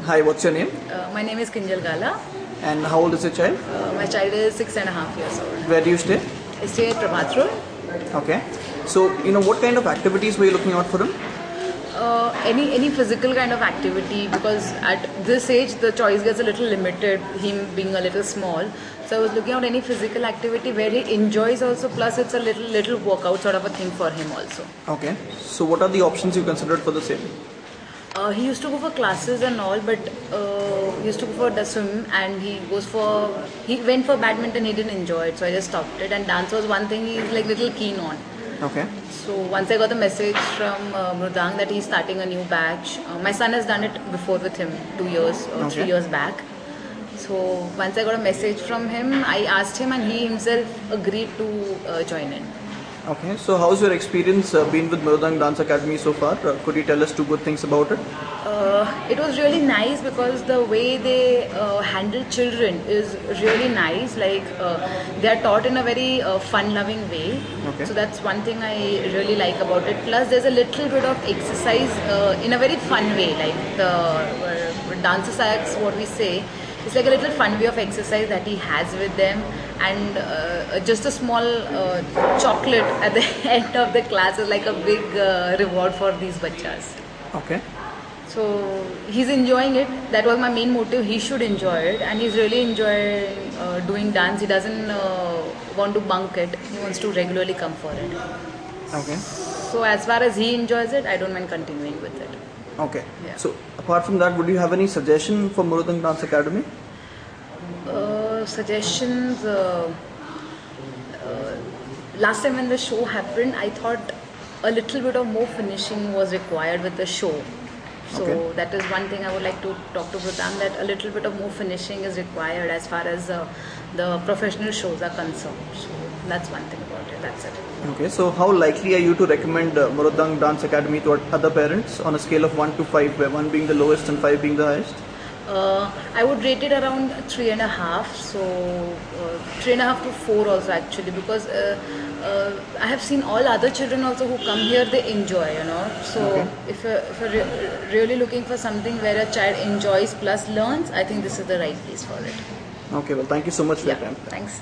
Hi, what's your name? My name is Kinjal Gala. And how old is your child? My child is 6.5 years old. Where do you stay? I stay at Prabhat Road. Okay. So, what kind of activities were you looking out for him? Any physical kind of activity, because at this age the choice gets a little limited, him being a little small. So I was looking out any physical activity where he enjoys also, plus it's a little workout sort of a thing for him also. Okay. So, what are the options you considered for the same? He used to go for classes and all, but he used to go for the swim, and he went for badminton. He didn't enjoy it, so I just stopped it. And dance was one thing he's like little keen on. Okay. So once I got the message from Mridang that he's starting a new batch, my son has done it before with him 2 years or 3 years back. So once I got a message from him, I asked him, and he himself agreed to join in. Okay. So, how's your experience been with Mridang Dance Academy so far? Could you tell us two good things about it? It was really nice because the way they handle children is really nice. Like they are taught in a very fun-loving way. Okay. So that's one thing I really like about it. Plus, there's a little bit of exercise in a very fun way. Like the dancer acts, what we say, it's like a little fun way of exercise that he has with them, and just a small chocolate at the end of the class is like a big reward for these bachas. Okay. So he's enjoying it. That was my main motive. He should enjoy it, and he's really enjoying doing dance. He doesn't want to bunk it. He wants to regularly come for it. Okay. So as far as he enjoys it, I don't mind continuing with it. Okay. Yeah. So, apart from that, would you have any suggestion for Mridang Dance Academy? Suggestions. Last time when the show happened, I thought a little bit of more finishing was required with the show. So that is one thing I would like to talk to Mridang, that a little bit of more finishing is required as far as the professional shows are concerned. So that's one thing about it. That's it. Okay. So, how likely are you to recommend Mridang Dance Academy to other parents on a scale of 1 to 5, where 1 being the lowest and 5 being the highest? I would rate it around 3.5. So 3.5 to 4 also actually, because I have seen all other children also who come here, they enjoy, So if you're really looking for something where a child enjoys plus learns, I think this is the right place for it. Okay. Well, thank you so much for your time. Thanks.